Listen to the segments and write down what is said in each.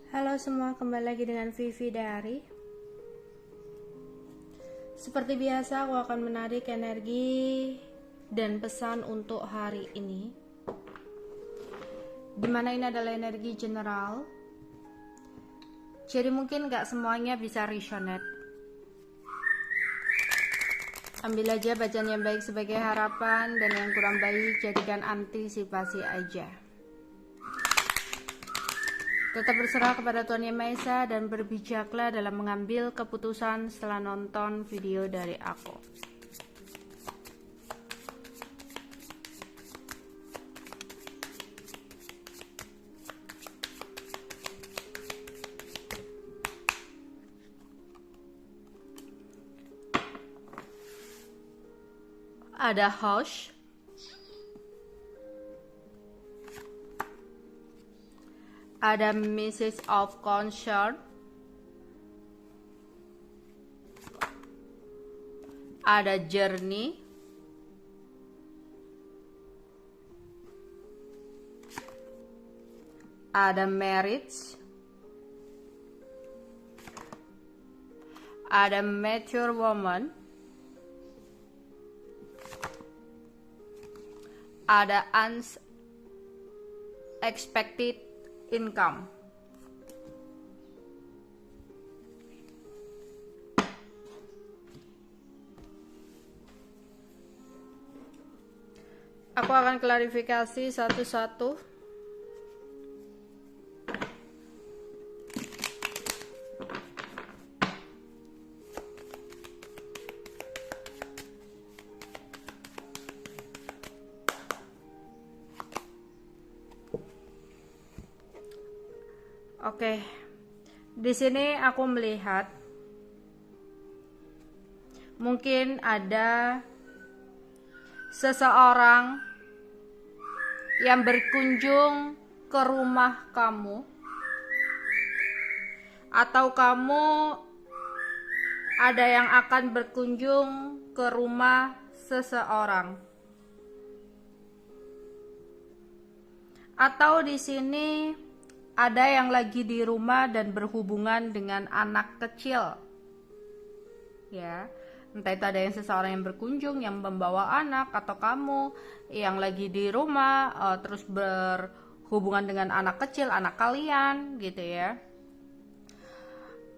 Halo semua, kembali lagi dengan Vivi Dari. Seperti biasa, aku akan menarik energi dan pesan untuk hari ini, dimana ini adalah energi general. Jadi mungkin gak semuanya bisa resonate. Ambil aja bacaan yang baik sebagai harapan, dan yang kurang baik jadikan antisipasi aja. Tetap berserah kepada Tuhan Yang Maha Esa dan berbijaklah dalam mengambil keputusan setelah nonton video dari aku. Ada host, ada message of concern, ada journey, ada marriage, ada mature woman, ada unexpected income. Aku akan klarifikasi satu-satu. Oke, di sini aku melihat mungkin ada seseorang yang berkunjung ke rumah kamu, atau kamu ada yang akan berkunjung ke rumah seseorang, atau di sini ada yang lagi di rumah dan berhubungan dengan anak kecil, ya. Entah itu ada yang seseorang yang berkunjung yang membawa anak, atau kamu yang lagi di rumah terus berhubungan dengan anak kecil, anak kalian, gitu ya.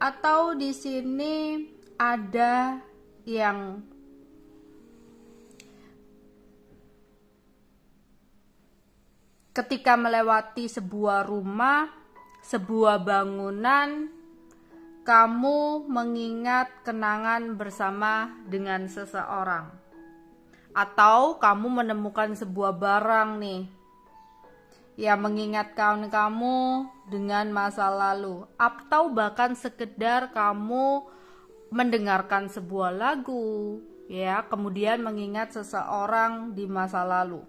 Atau di sini ada yang ketika melewati sebuah rumah, sebuah bangunan, kamu mengingat kenangan bersama dengan seseorang, atau kamu menemukan sebuah barang nih yang mengingatkan kamu dengan masa lalu, atau bahkan sekedar kamu mendengarkan sebuah lagu, ya, kemudian mengingat seseorang di masa lalu.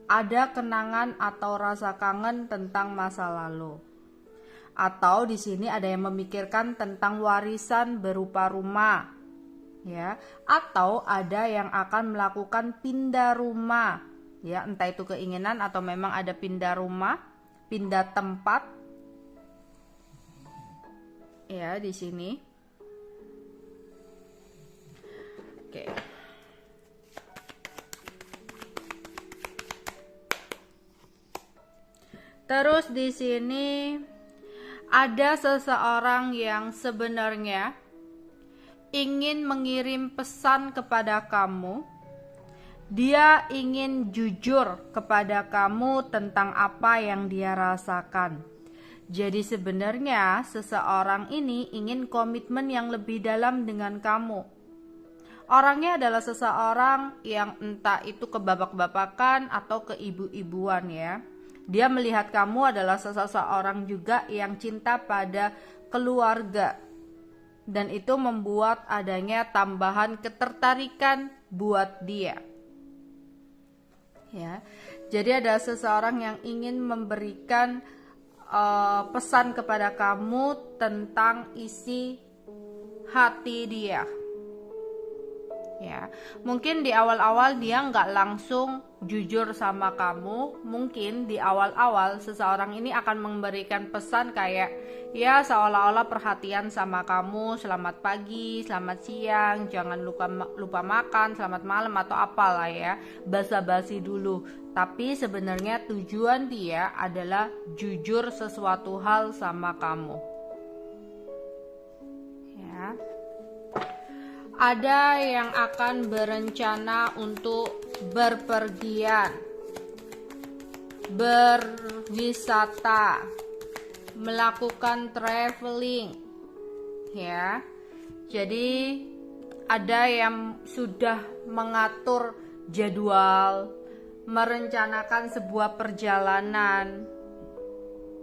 Ada kenangan atau rasa kangen tentang masa lalu. Atau di sini ada yang memikirkan tentang warisan berupa rumah, ya, atau ada yang akan melakukan pindah rumah, ya, entah itu keinginan atau memang ada pindah rumah, pindah tempat, ya, di sini. Oke. Terus di sini ada seseorang yang sebenarnya ingin mengirim pesan kepada kamu. Dia ingin jujur kepada kamu tentang apa yang dia rasakan. Jadi sebenarnya seseorang ini ingin komitmen yang lebih dalam dengan kamu. Orangnya adalah seseorang yang entah itu kebabak-babakan atau keibu-ibuan, ya. Dia melihat kamu adalah seseorang juga yang cinta pada keluarga, dan itu membuat adanya tambahan ketertarikan buat dia, ya. Jadi ada seseorang yang ingin memberikan pesan kepada kamu tentang isi hati dia, ya. Mungkin di awal-awal dia nggak langsung jujur sama kamu, mungkin di awal-awal seseorang ini akan memberikan pesan kayak ya seolah-olah perhatian sama kamu, selamat pagi, selamat siang, jangan lupa makan, selamat malam atau apalah ya, basa-basi dulu. Tapi sebenarnya tujuan dia adalah jujur sesuatu hal sama kamu. Ya. Ada yang akan berencana untuk berpergian, berwisata, melakukan traveling, ya. Jadi ada yang sudah mengatur jadwal, merencanakan sebuah perjalanan,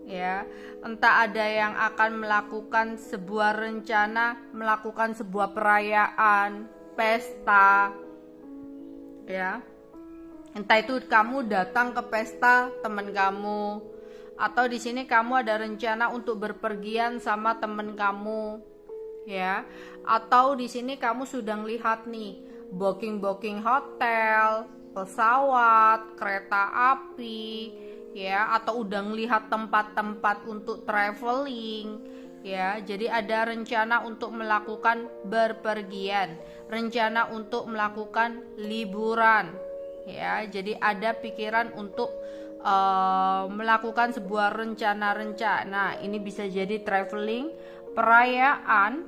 ya. Entah ada yang akan melakukan sebuah rencana, melakukan sebuah perayaan, pesta, ya. Entah itu kamu datang ke pesta teman kamu, atau di sini kamu ada rencana untuk berpergian sama teman kamu, ya. Atau di sini kamu sudah lihat nih booking hotel, pesawat, kereta api, ya, atau udah ngelihat tempat-tempat untuk traveling, ya. Jadi ada rencana untuk melakukan berpergian, rencana untuk melakukan liburan, ya. Jadi ada pikiran untuk melakukan sebuah rencana. Ini bisa jadi traveling, perayaan,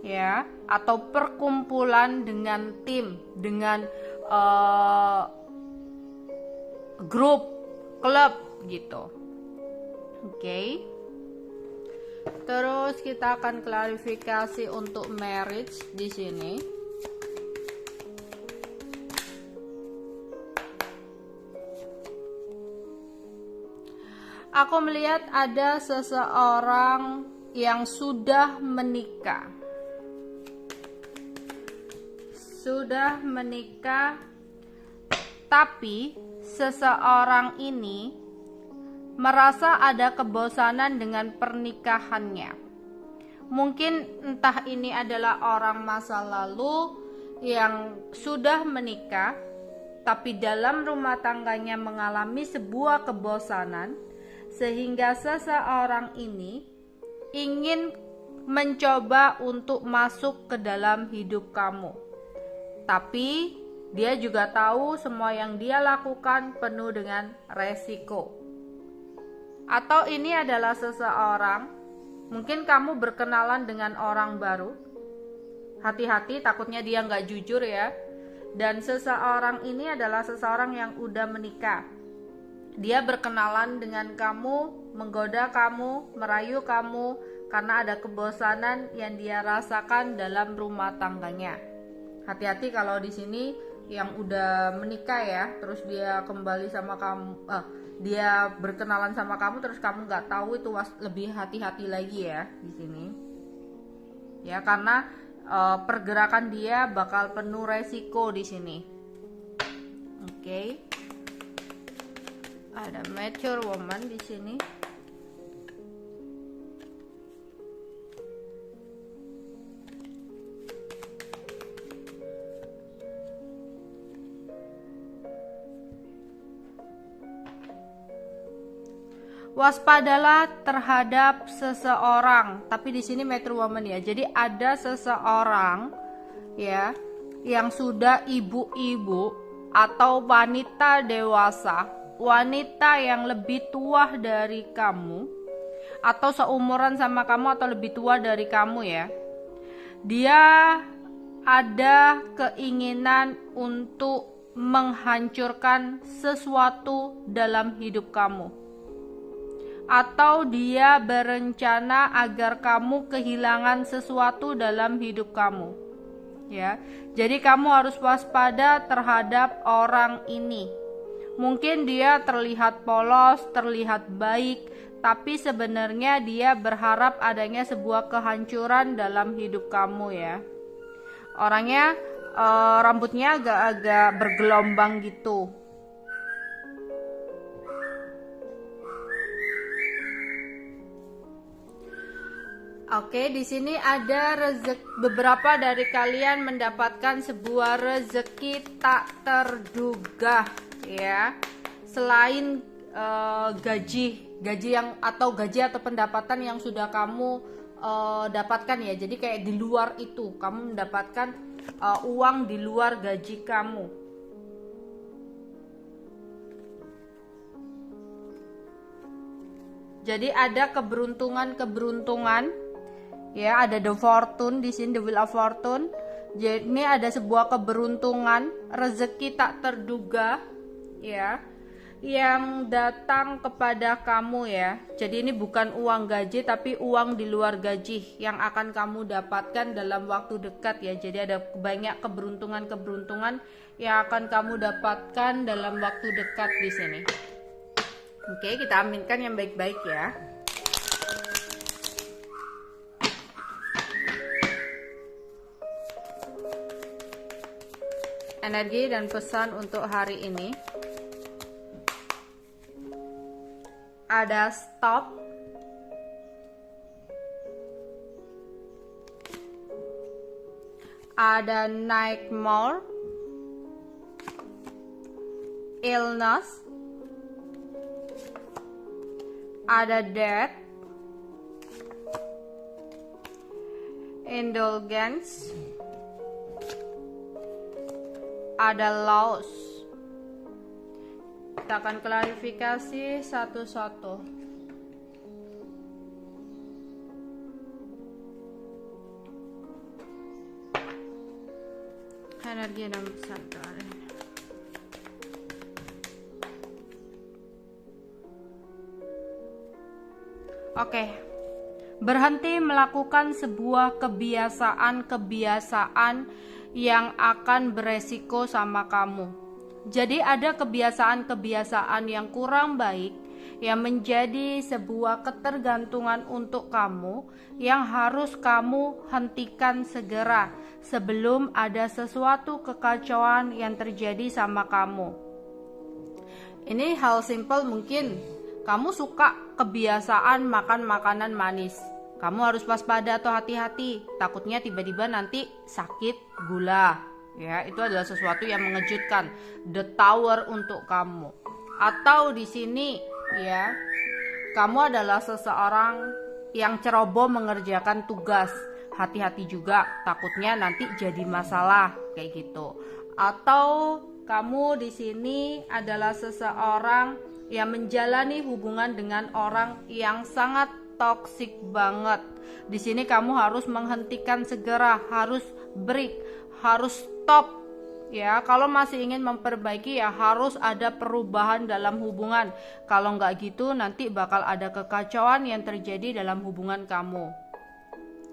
ya, atau perkumpulan dengan tim, dengan grup, klub gitu. Oke. Terus kita akan klarifikasi untuk marriage di sini. Aku melihat ada seseorang yang sudah menikah. Tapi seseorang ini merasa ada kebosanan dengan pernikahannya. Mungkin entah ini adalah orang masa lalu yang sudah menikah, tapi dalam rumah tangganya mengalami sebuah kebosanan, sehingga seseorang ini ingin mencoba untuk masuk ke dalam hidup kamu. Tapi dia juga tahu semua yang dia lakukan penuh dengan resiko. Atau ini adalah seseorang, mungkin kamu berkenalan dengan orang baru. Hati-hati, takutnya dia nggak jujur ya. Dan seseorang ini adalah seseorang yang udah menikah. Dia berkenalan dengan kamu, menggoda kamu, merayu kamu karena ada kebosanan yang dia rasakan dalam rumah tangganya. Hati-hati kalau di sini yang udah menikah ya, terus dia kembali sama kamu, dia berkenalan sama kamu terus kamu nggak tahu, itu lebih hati-hati lagi ya di sini. Ya, karena pergerakan dia bakal penuh resiko di sini. Oke. Ada mature woman di sini. Waspadalah terhadap seseorang, tapi di sini mature woman ya. Jadi ada seseorang ya yang sudah ibu-ibu atau wanita dewasa, wanita yang lebih tua dari kamu atau seumuran sama kamu atau lebih tua dari kamu ya. Dia ada keinginan untuk menghancurkan sesuatu dalam hidup kamu. Atau dia berencana agar kamu kehilangan sesuatu dalam hidup kamu. Ya. Jadi kamu harus waspada terhadap orang ini. Mungkin dia terlihat polos, terlihat baik, tapi sebenarnya dia berharap adanya sebuah kehancuran dalam hidup kamu ya. Orangnya rambutnya agak-agak bergelombang gitu. Oke, di sini ada beberapa dari kalian mendapatkan sebuah rezeki tak terduga ya, selain gaji yang atau pendapatan yang sudah kamu dapatkan ya. Jadi kayak di luar itu kamu mendapatkan uang di luar gaji kamu. Jadi ada keberuntungan ya, ada the fortune di sini, the wheel of fortune. Jadi ini ada sebuah keberuntungan, rezeki tak terduga ya, yang datang kepada kamu ya. Jadi ini bukan uang gaji tapi uang di luar gaji yang akan kamu dapatkan dalam waktu dekat ya. Jadi ada banyak keberuntungan yang akan kamu dapatkan dalam waktu dekat di sini. Oke, kita aminkan yang baik-baik ya. Energi dan pesan untuk hari ini. Ada stop, ada nightmare, illness, ada death, indulgence, ada loss. Kita akan klarifikasi satu-satu. Energi dan pesan kalian. Oke. Berhenti melakukan sebuah kebiasaan yang akan beresiko sama kamu. Jadi ada kebiasaan yang kurang baik yang menjadi sebuah ketergantungan untuk kamu yang harus kamu hentikan segera sebelum ada sesuatu kekacauan yang terjadi sama kamu. Ini hal simple, mungkin kamu suka kebiasaan makan makanan manis. Kamu harus waspada atau hati-hati, takutnya tiba-tiba nanti sakit gula. Ya, itu adalah sesuatu yang mengejutkan, the tower untuk kamu. Atau di sini ya, kamu adalah seseorang yang ceroboh mengerjakan tugas. Hati-hati juga, takutnya nanti jadi masalah kayak gitu. Atau kamu di sini adalah seseorang yang menjalani hubungan dengan orang yang sangat toksik banget. Di sini kamu harus menghentikan segera, harus break, harus stop ya. Kalau masih ingin memperbaiki ya harus ada perubahan dalam hubungan. Kalau nggak gitu nanti bakal ada kekacauan yang terjadi dalam hubungan kamu.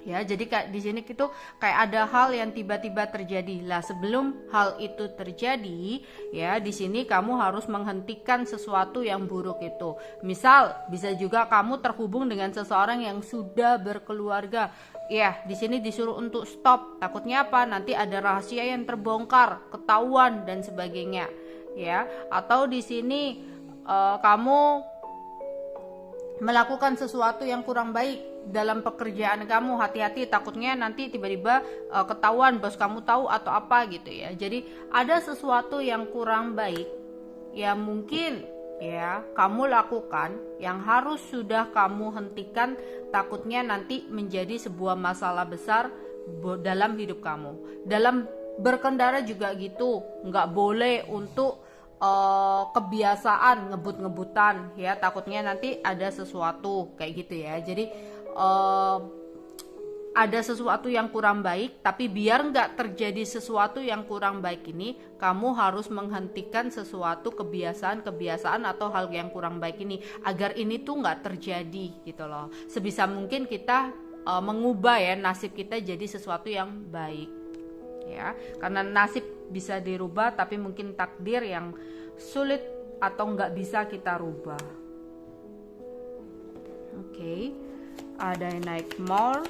Ya, jadi kayak di sini itu kayak ada hal yang tiba-tiba terjadi. Lah, sebelum hal itu terjadi, ya di sini kamu harus menghentikan sesuatu yang buruk itu. Misal, bisa juga kamu terhubung dengan seseorang yang sudah berkeluarga. Ya, di sini disuruh untuk stop. Takutnya apa? Nanti ada rahasia yang terbongkar, ketahuan dan sebagainya. Ya, atau di sini kamu melakukan sesuatu yang kurang baik dalam pekerjaan kamu. Hati-hati, takutnya nanti tiba-tiba ketahuan, bos kamu tahu atau apa gitu ya. Jadi ada sesuatu yang kurang baik yang mungkin ya kamu lakukan yang harus sudah kamu hentikan, takutnya nanti menjadi sebuah masalah besar dalam hidup kamu. Dalam berkendara juga gitu, nggak boleh untuk kebiasaan ngebut-ngebutan ya, takutnya nanti ada sesuatu kayak gitu ya. Jadi ada sesuatu yang kurang baik, tapi biar nggak terjadi sesuatu yang kurang baik ini, kamu harus menghentikan sesuatu kebiasaan atau hal yang kurang baik ini agar ini tuh nggak terjadi gitu loh. Sebisa mungkin kita mengubah ya nasib kita jadi sesuatu yang baik ya, karena nasib bisa dirubah tapi mungkin takdir yang sulit atau nggak bisa kita rubah. Oke, ada yang naik more.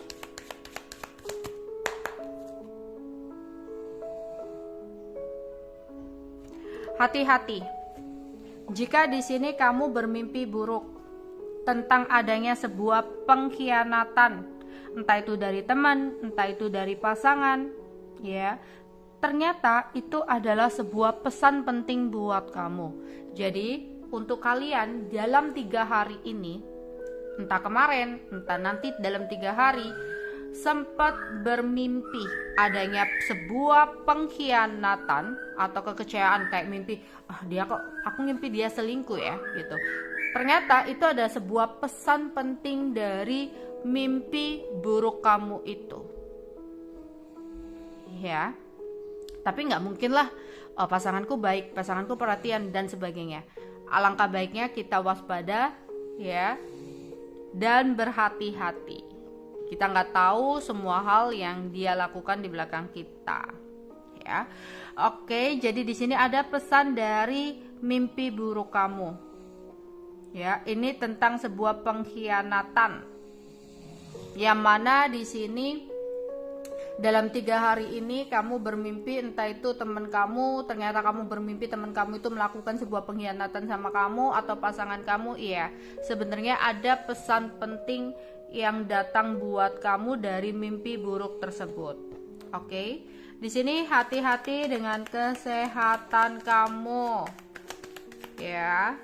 Hati-hati jika di sini kamu bermimpi buruk tentang adanya sebuah pengkhianatan, entah itu dari teman, entah itu dari pasangan ya. ternyata itu adalah sebuah pesan penting buat kamu. Jadi untuk kalian dalam 3 hari ini, entah kemarin, entah nanti dalam 3 hari, sempat bermimpi adanya sebuah pengkhianatan atau kekecewaan, kayak mimpi, aku mimpi dia selingkuh ya gitu. Ternyata itu ada sebuah pesan penting dari mimpi buruk kamu itu. Ya. Tapi nggak mungkin lah, pasanganku baik, pasanganku perhatian dan sebagainya. Alangkah baiknya kita waspada ya, dan berhati-hati. Kita nggak tahu semua hal yang dia lakukan di belakang kita, ya. Oke, jadi di sini ada pesan dari mimpi buruk kamu, ya. Ini tentang sebuah pengkhianatan, yang mana di sini dalam 3 hari ini kamu bermimpi, entah itu teman kamu, ternyata kamu bermimpi teman kamu itu melakukan sebuah pengkhianatan sama kamu atau pasangan kamu. Iya, sebenarnya ada pesan penting yang datang buat kamu dari mimpi buruk tersebut. Oke, di sini hati-hati dengan kesehatan kamu, ya.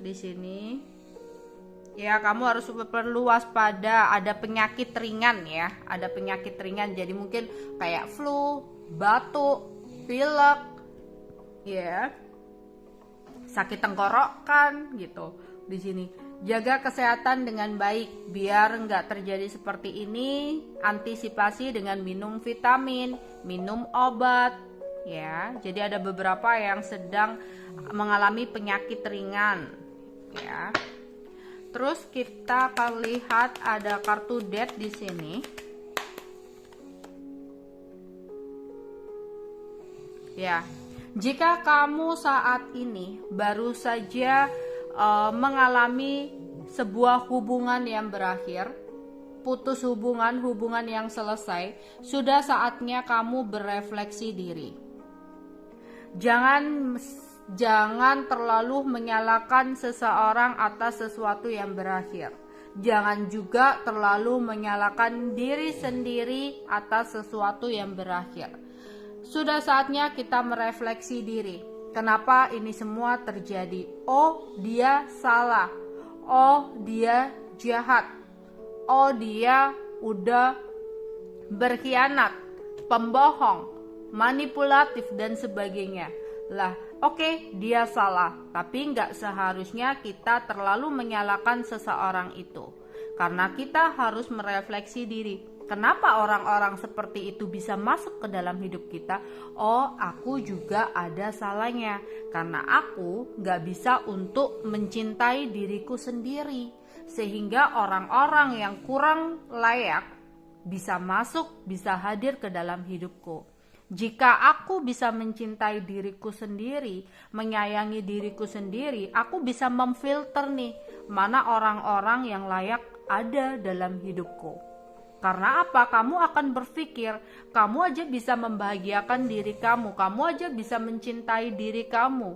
Di sini ya, kamu harus perlu waspada, ada penyakit ringan ya, ada penyakit ringan, jadi mungkin kayak flu, batuk, pilek, ya, sakit tenggorokan gitu. Di sini jaga kesehatan dengan baik biar nggak terjadi seperti ini. Antisipasi dengan minum vitamin, minum obat, ya. Jadi ada beberapa yang sedang mengalami penyakit ringan, ya. Terus kita akan lihat ada kartu death di sini. Ya, jika kamu saat ini baru saja mengalami sebuah hubungan yang berakhir, putus hubungan yang selesai, sudah saatnya kamu berefleksi diri. Jangan terlalu menyalahkan seseorang atas sesuatu yang berakhir. Jangan juga terlalu menyalahkan diri sendiri atas sesuatu yang berakhir. Sudah saatnya kita merefleksi diri. Kenapa ini semua terjadi? Oh, dia salah. Oh, dia jahat. Oh, dia udah berkhianat, pembohong, manipulatif dan sebagainya. Lah, oke, dia salah, tapi nggak seharusnya kita terlalu menyalahkan seseorang itu. Karena kita harus merefleksi diri. Kenapa orang-orang seperti itu bisa masuk ke dalam hidup kita? Oh, aku juga ada salahnya. Karena aku nggak bisa untuk mencintai diriku sendiri. Sehingga orang-orang yang kurang layak bisa masuk, bisa hadir ke dalam hidupku. Jika aku bisa mencintai diriku sendiri, menyayangi diriku sendiri, aku bisa memfilter nih, mana orang-orang yang layak ada dalam hidupku. Karena apa? Kamu akan berpikir, kamu aja bisa membahagiakan diri kamu aja bisa mencintai diri kamu.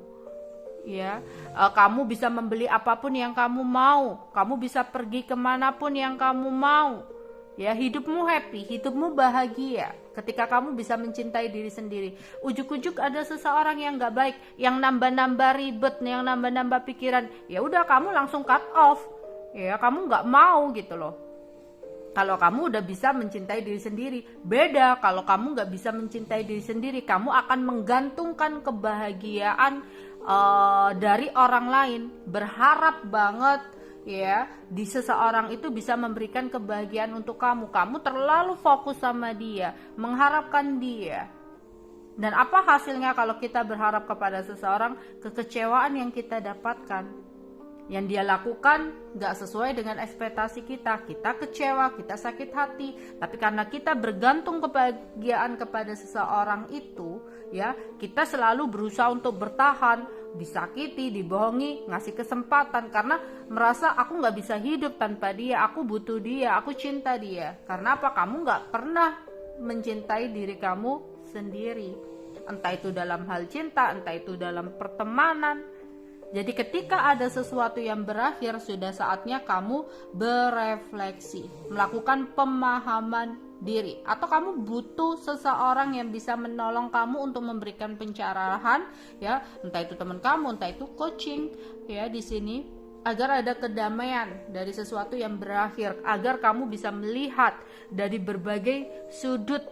Ya, kamu bisa membeli apapun yang kamu mau, kamu bisa pergi kemanapun yang kamu mau. Ya, hidupmu happy, hidupmu bahagia ketika kamu bisa mencintai diri sendiri. Ujuk-ujuk ada seseorang yang gak baik, yang nambah-nambah ribet, yang nambah-nambah pikiran, ya udah kamu langsung cut off. Ya, kamu gak mau gitu loh. Kalau kamu udah bisa mencintai diri sendiri, beda. Kalau kamu gak bisa mencintai diri sendiri, kamu akan menggantungkan kebahagiaan dari orang lain, berharap banget ya di seseorang itu bisa memberikan kebahagiaan untuk kamu. Kamu terlalu fokus sama dia, mengharapkan dia. Dan apa hasilnya kalau kita berharap kepada seseorang? Kekecewaan yang kita dapatkan. Yang dia lakukan gak sesuai dengan ekspektasi kita. Kita kecewa, kita sakit hati. Tapi karena kita bergantung kebahagiaan kepada seseorang itu, ya, kita selalu berusaha untuk bertahan, disakiti, dibohongi, ngasih kesempatan. Karena merasa aku gak bisa hidup tanpa dia, aku butuh dia, aku cinta dia. Karena apa? Kamu gak pernah mencintai diri kamu sendiri. Entah itu dalam hal cinta, entah itu dalam pertemanan. Jadi ketika ada sesuatu yang berakhir, sudah saatnya kamu berefleksi, melakukan pemahaman diri, atau kamu butuh seseorang yang bisa menolong kamu untuk memberikan pencerahan, ya, entah itu teman kamu, entah itu coaching, ya, di sini agar ada kedamaian dari sesuatu yang berakhir, agar kamu bisa melihat dari berbagai sudut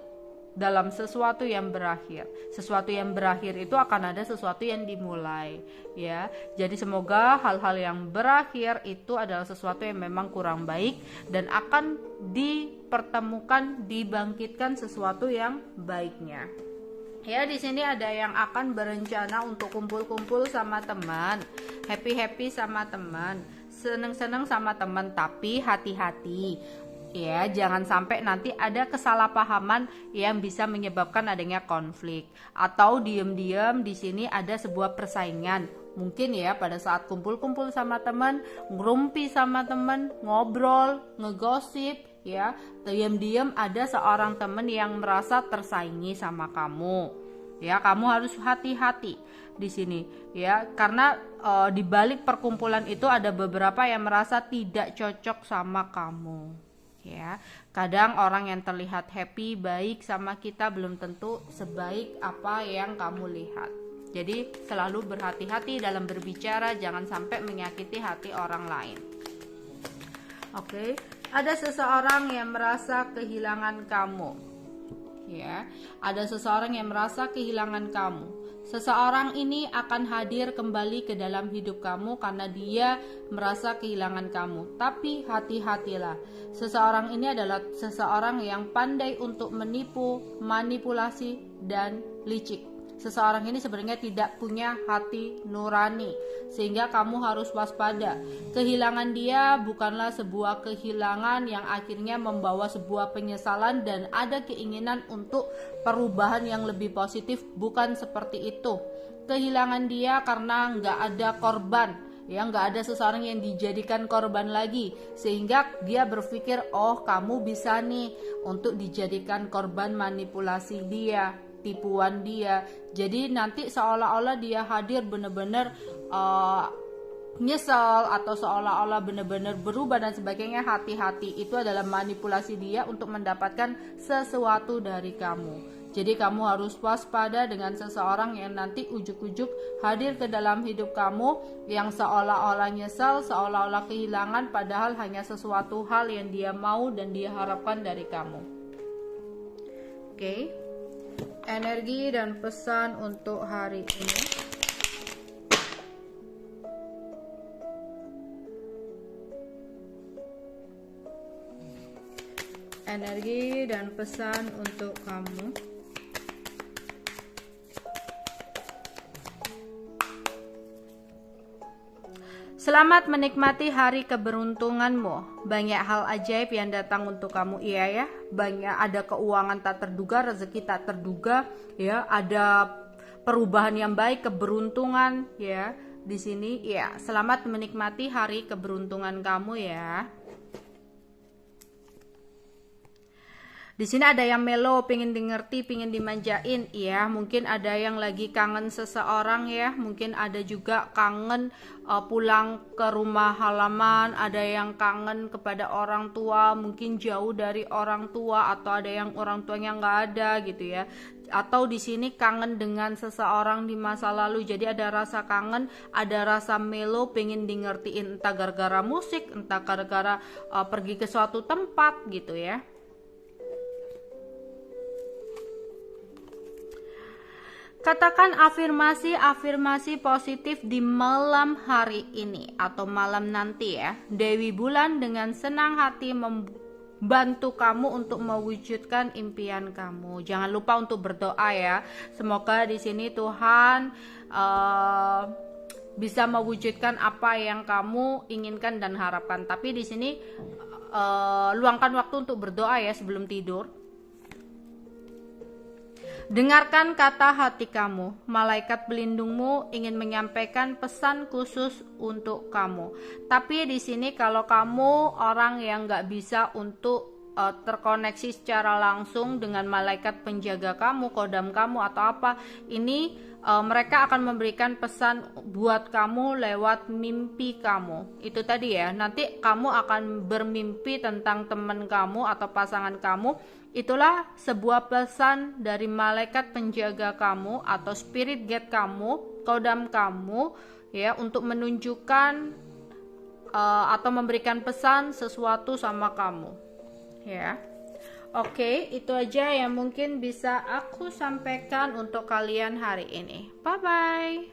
dalam sesuatu yang berakhir. Sesuatu yang berakhir itu akan ada sesuatu yang dimulai, ya. Jadi semoga hal-hal yang berakhir itu adalah sesuatu yang memang kurang baik dan akan dipertemukan, dibangkitkan sesuatu yang baiknya. Ya, di sini ada yang akan berencana untuk kumpul-kumpul sama teman, happy-happy sama teman, seneng-seneng sama teman, tapi hati-hati. Ya, jangan sampai nanti ada kesalahpahaman yang bisa menyebabkan adanya konflik, atau diam-diam di sini ada sebuah persaingan. Mungkin ya pada saat kumpul-kumpul sama teman, ngerumpi sama teman, ngobrol, ngegosip, ya, diam-diam ada seorang teman yang merasa tersaingi sama kamu. Ya, kamu harus hati-hati di sini, ya, karena di balik perkumpulan itu ada beberapa yang merasa tidak cocok sama kamu. Ya, kadang orang yang terlihat happy, baik sama kita belum tentu sebaik apa yang kamu lihat. Jadi selalu berhati-hati dalam berbicara, jangan sampai menyakiti hati orang lain. Oke, ada seseorang yang merasa kehilangan kamu. Ya, ada seseorang yang merasa kehilangan kamu. Seseorang ini akan hadir kembali ke dalam hidup kamu karena dia merasa kehilangan kamu. Tapi hati-hatilah. Seseorang ini adalah seseorang yang pandai untuk menipu, manipulasi, dan licik. Seseorang ini sebenarnya tidak punya hati nurani, sehingga kamu harus waspada. Kehilangan dia bukanlah sebuah kehilangan yang akhirnya membawa sebuah penyesalan dan ada keinginan untuk perubahan yang lebih positif, bukan seperti itu. Kehilangan dia karena nggak ada korban, ya, nggak ada seseorang yang dijadikan korban lagi, sehingga dia berpikir, oh kamu bisa nih untuk dijadikan korban manipulasi dia, tipuan dia. Jadi nanti seolah-olah dia hadir benar-benar nyesel atau seolah-olah benar-benar berubah dan sebagainya. Hati-hati, itu adalah manipulasi dia untuk mendapatkan sesuatu dari kamu. Jadi kamu harus waspada dengan seseorang yang nanti ujuk-ujuk hadir ke dalam hidup kamu yang seolah-olah nyesel, seolah-olah kehilangan, padahal hanya sesuatu hal yang dia mau dan dia harapkan dari kamu. Oke. Energi dan pesan untuk hari ini. Energi dan pesan untuk kamu. Selamat menikmati hari keberuntunganmu. Banyak hal ajaib yang datang untuk kamu, iya ya. Banyak, ada keuangan tak terduga, rezeki tak terduga, ya. Ada perubahan yang baik, keberuntungan, ya. Di sini, ya. Selamat menikmati hari keberuntungan kamu, ya. Di sini ada yang melo, pengen dimengerti, pengen dimanjain, ya. Mungkin ada yang lagi kangen seseorang, ya. Mungkin ada juga kangen pulang ke rumah halaman, ada yang kangen kepada orang tua, mungkin jauh dari orang tua, atau ada yang orang tuanya nggak ada, gitu ya. Atau di sini kangen dengan seseorang di masa lalu. Jadi ada rasa kangen, ada rasa melo, pengen dingertiin, entah gara-gara musik, entah gara-gara pergi ke suatu tempat, gitu ya. Katakan afirmasi positif di malam hari ini atau malam nanti, ya. Dewi Bulan dengan senang hati membantu kamu untuk mewujudkan impian kamu. Jangan lupa untuk berdoa, ya. Semoga di sini Tuhan bisa mewujudkan apa yang kamu inginkan dan harapkan. Tapi di sini luangkan waktu untuk berdoa, ya, sebelum tidur. Dengarkan kata hati kamu. Malaikat pelindungmu ingin menyampaikan pesan khusus untuk kamu. Tapi di sini kalau kamu orang yang nggak bisa untuk terkoneksi secara langsung dengan malaikat penjaga kamu, kodam kamu atau apa, ini mereka akan memberikan pesan buat kamu lewat mimpi kamu. Itu tadi ya, nanti kamu akan bermimpi tentang teman kamu atau pasangan kamu. Itulah sebuah pesan dari malaikat penjaga kamu atau spirit guide kamu, kodam kamu ya, untuk menunjukkan atau memberikan pesan sesuatu sama kamu ya. Oke, itu aja yang mungkin bisa aku sampaikan untuk kalian hari ini. Bye bye.